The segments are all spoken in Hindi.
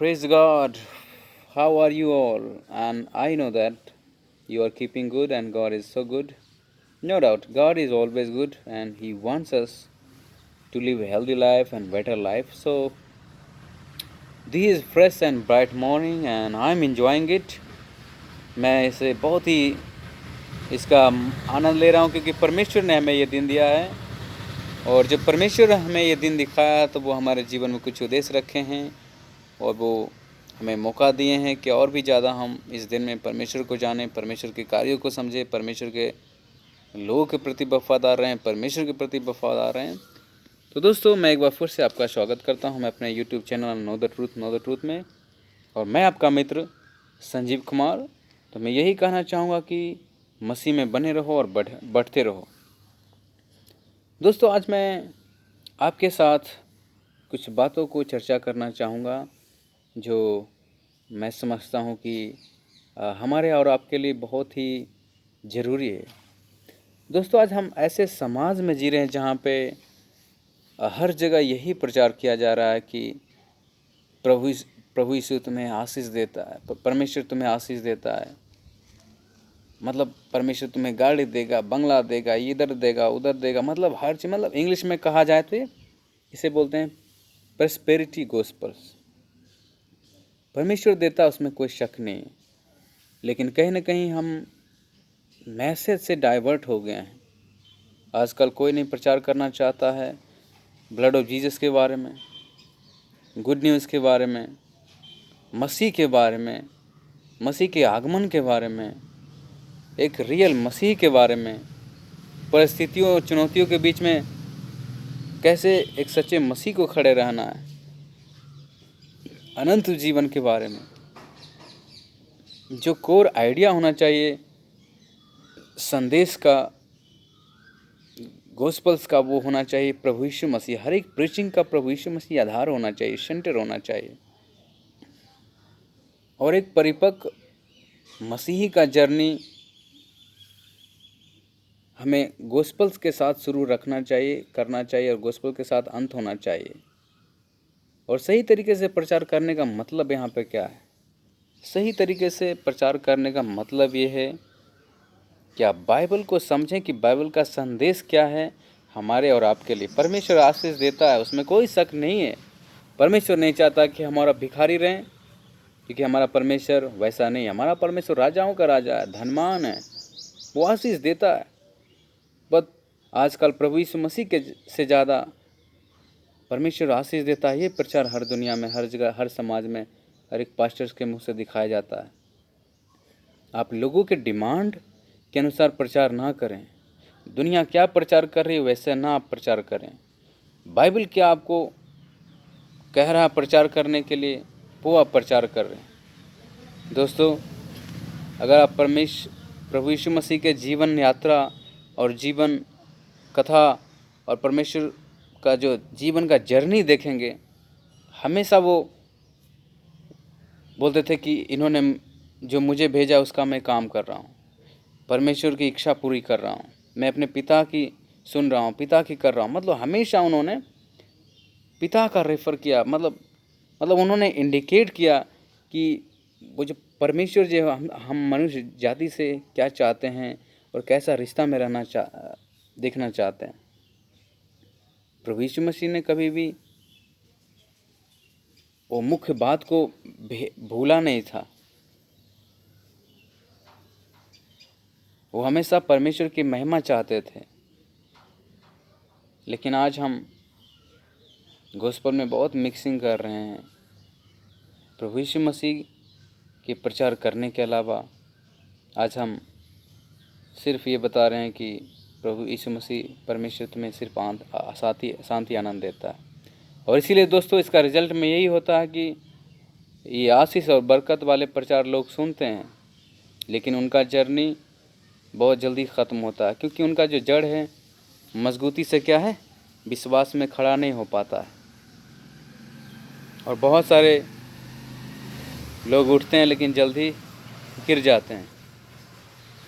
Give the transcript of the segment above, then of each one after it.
Praise God. How are you all? And I know that you are keeping good and God is so good. No doubt, God is always good and He wants us to live a healthy life and better life. So, this is fresh and bright morning and I'm enjoying it. मैं इसे बहुत ही इसका आनंद ले रहा हूँ क्योंकि परमेश्वर ने हमें ये दिन दिया है और जब परमेश्वर हमें ये दिन दिखाया तो वो हमारे जीवन में कुछ उद्देश्य रखे हैं और वो हमें मौका दिए हैं कि और भी ज़्यादा हम इस दिन में परमेश्वर को जानें, परमेश्वर के कार्यों को समझें, परमेश्वर के लोगों के प्रति वफादार रहें, परमेश्वर के प्रति वफादार रहें। तो दोस्तों, मैं एक बार फिर से आपका स्वागत करता हूं मैं अपने YouTube channel know the truth में, और मैं आपका मित्र संजीव कुमार। तो मैं यही कहना चाहूँगा कि मसीह में बने रहो और बढ़ते रहो। दोस्तों, आज मैं आपके साथ कुछ बातों को चर्चा करना चाहूँगा जो मैं समझता हूँ कि हमारे और आपके लिए बहुत ही ज़रूरी है। दोस्तों, आज हम ऐसे समाज में जी रहे हैं जहाँ पे हर जगह यही प्रचार किया जा रहा है कि प्रभु यीशु तुम्हें आशीष देता है, परमेश्वर तुम्हें आशीष देता है। मतलब परमेश्वर तुम्हें गाड़ी देगा, बंगला देगा, इधर देगा, उधर देगा, मतलब हर चीज़। मतलब इंग्लिश में कहा जाए तो इसे बोलते हैं प्रॉस्पेरिटी गॉस्पेल्स। परमेश्वर देता, उसमें कोई शक नहीं। लेकिन कहीं ना कहीं हम मैसेज से डाइवर्ट हो गए हैं। आजकल कोई नहीं प्रचार करना चाहता है ब्लड ऑफ जीसस के बारे में, गुड न्यूज़ के बारे में, मसीह के बारे में, मसीह के आगमन के बारे में, एक रियल मसीह के बारे में, परिस्थितियों और चुनौतियों के बीच में कैसे एक सच्चे मसीह को खड़े रहना है, अनंत जीवन के बारे में। जो कोर आइडिया होना चाहिए संदेश का, गॉस्पल्स का, वो होना चाहिए प्रभु यीशु मसीह। हर एक प्रीचिंग का प्रभु यीशु मसीह आधार होना चाहिए, सेंटर होना चाहिए। और एक परिपक्व मसीही का जर्नी हमें गॉस्पल्स के साथ शुरू रखना चाहिए, करना चाहिए, और गॉस्पल के साथ अंत होना चाहिए। और सही तरीके से प्रचार करने का मतलब यहाँ पे क्या है? सही तरीके से प्रचार करने का मतलब ये है कि आप बाइबल को समझें कि बाइबल का संदेश क्या है हमारे और आपके लिए। परमेश्वर आशीष देता है, उसमें कोई शक नहीं है। परमेश्वर नहीं चाहता कि हमारा भिखारी रहें, क्योंकि हमारा परमेश्वर वैसा नहीं है। हमारा परमेश्वर राजाओं का राजा है, धनवान है, वो आशीष देता है। बट आजकल प्रभु यीशु मसीह के से ज़्यादा परमेश्वर आशीष देता है, ये प्रचार हर दुनिया में, हर जगह, हर समाज में, हर एक पास्टर्स के मुंह से दिखाया जाता है। आप लोगों के डिमांड के अनुसार प्रचार ना करें। दुनिया क्या प्रचार कर रही है वैसे ना आप प्रचार करें। बाइबल क्या आपको कह रहा है प्रचार करने के लिए, वो आप प्रचार कर रहे हैं। दोस्तों, अगर आप प्रभु यीशु मसीह के जीवन यात्रा और जीवन कथा और परमेश्वर का जो जीवन का जर्नी देखेंगे, हमेशा वो बोलते थे कि इन्होंने जो मुझे भेजा उसका मैं काम कर रहा हूँ, परमेश्वर की इच्छा पूरी कर रहा हूँ, मैं अपने पिता की सुन रहा हूँ, पिता की कर रहा हूँ। मतलब हमेशा उन्होंने पिता का रेफर किया। मतलब उन्होंने इंडिकेट किया कि वो जो परमेश्वर जो हम मनुष्य जाति से क्या चाहते हैं और कैसा रिश्ता में रहना देखना चाहते हैं। प्रभु यीशु मसीह ने कभी भी वो मुख्य बात को भूला नहीं था। वो हमेशा परमेश्वर की महिमा चाहते थे। लेकिन आज हम गॉस्पेल में बहुत मिक्सिंग कर रहे हैं। प्रभु यीशु मसीह के प्रचार करने के अलावा आज हम सिर्फ ये बता रहे हैं कि प्रभु यीशु मसीह परमेश्वर तुम्हें सिर्फ शांति आनंद देता है। और इसीलिए दोस्तों, इसका रिजल्ट में यही होता है कि ये आशीष और बरकत वाले प्रचार लोग सुनते हैं, लेकिन उनका जर्नी बहुत जल्दी ख़त्म होता है, क्योंकि उनका जो जड़ है मजबूती से क्या है, विश्वास में खड़ा नहीं हो पाता है। और बहुत सारे लोग उठते हैं लेकिन जल्दी गिर जाते हैं।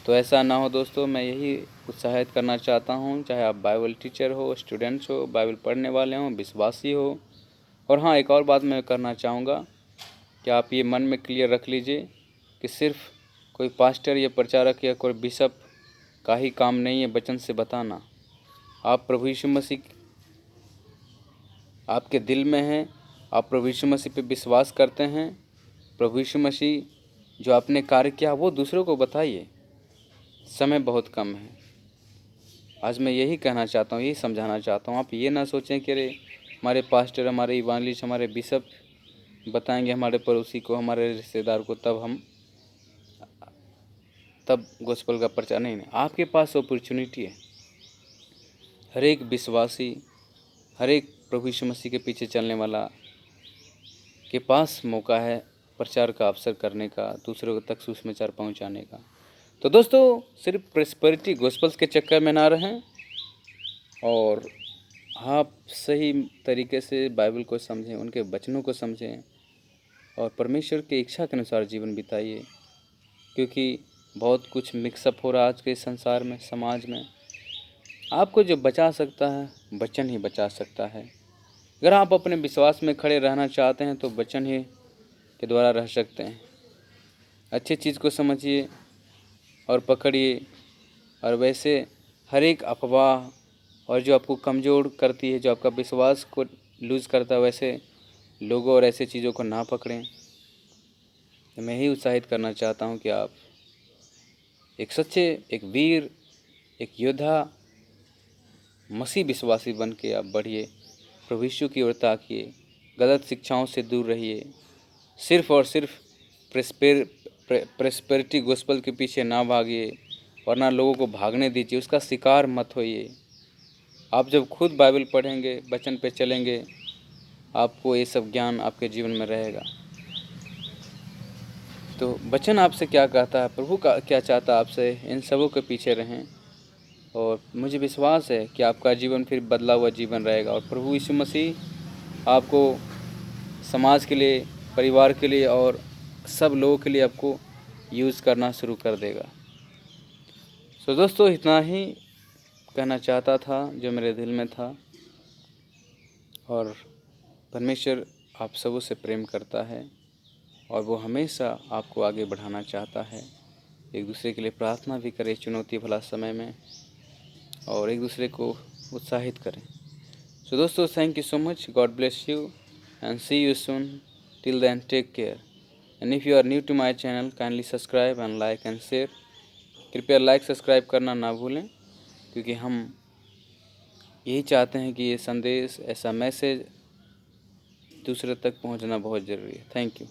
तो ऐसा ना हो दोस्तों, मैं यही उत्साहित करना चाहता हूँ, चाहे आप बाइबल टीचर हो, स्टूडेंट्स हो, बाइबल पढ़ने वाले हों, विश्वासी हो। और हाँ, एक और बात मैं करना चाहूँगा क्या आप ये मन में क्लियर रख लीजिए कि सिर्फ कोई पास्टर या प्रचारक या कोई बिशप का ही काम नहीं है वचन से बताना। आप प्रभु यीशु मसीह आपके दिल में हैं, आप प्रभु यीशु मसीह पे विश्वास करते हैं। प्रभु यीशु मसीह जो आपने कार्य किया वो दूसरों को बताइए। समय बहुत कम है। आज मैं यही कहना चाहता हूँ, यही समझाना चाहता हूँ। आप ये ना सोचें कि अरे हमारे पास्टर, हमारे इवांजलिस्ट, हमारे बिशप बताएंगे हमारे पड़ोसी को, हमारे रिश्तेदार को, तब गोस्पेल का प्रचार नहीं। आपके पास अपॉर्चुनिटी है। हर एक विश्वासी, हर एक प्रभु यीशु मसीह के पीछे चलने वाला के पास मौका है प्रचार का अवसर करने का, दूसरों तक सुसमाचार पहुंचाने का। तो दोस्तों, सिर्फ प्रेस्पेरिटी गोस्पेल्स के चक्कर में ना रहें और आप सही तरीके से बाइबल को समझें, उनके वचनों को समझें और परमेश्वर की इच्छा के अनुसार जीवन बिताइए। क्योंकि बहुत कुछ मिक्सअप हो रहा है आज के संसार में, समाज में। आपको जो बचा सकता है वचन ही बचा सकता है। अगर आप अपने विश्वास में खड़े रहना चाहते हैं तो वचन ही के द्वारा रह सकते हैं। अच्छी चीज़ को समझिए और पकड़िए, और वैसे हर एक अफवाह और जो आपको कमज़ोर करती है, जो आपका विश्वास को लूज़ करता है, वैसे लोगों और ऐसे चीज़ों को ना पकड़ें। तो मैं ही उत्साहित करना चाहता हूँ कि आप एक सच्चे, एक वीर, एक योद्धा, मसीह विश्वासी बन के आप बढ़िए, प्रभु यीशु की ओर ताकिए, गलत शिक्षाओं से दूर रहिए, सिर्फ और सिर्फ प्रेस्पेरिटी गोस्पेल के पीछे ना भागिए, वरना लोगों को भागने दीजिए, उसका शिकार मत होइए। आप जब खुद बाइबल पढ़ेंगे, वचन पे चलेंगे, आपको ये सब ज्ञान आपके जीवन में रहेगा। तो वचन आपसे क्या कहता है, प्रभु का क्या चाहता है आपसे, इन सबों के पीछे रहें और मुझे विश्वास है कि आपका जीवन फिर बदला हुआ जीवन रहेगा और प्रभु यीशु मसीह आपको समाज के लिए, परिवार के लिए और सब लोगों के लिए आपको यूज़ करना शुरू कर देगा। सो दोस्तों, इतना ही कहना चाहता था जो मेरे दिल में था। और परमेश्वर आप सबों से प्रेम करता है और वो हमेशा आपको आगे बढ़ाना चाहता है। एक दूसरे के लिए प्रार्थना भी करें चुनौती भला समय में और एक दूसरे को उत्साहित करें। सो दोस्तों, thank you so much, God bless you and see you soon. Till then, take care. And if you are new to my channel, kindly subscribe and like and share. कृपया लाइक सब्सक्राइब करना ना भूलें, क्योंकि हम यही चाहते हैं कि ये संदेश, ऐसा मैसेज दूसरे तक पहुंचना बहुत ज़रूरी है। Thank you.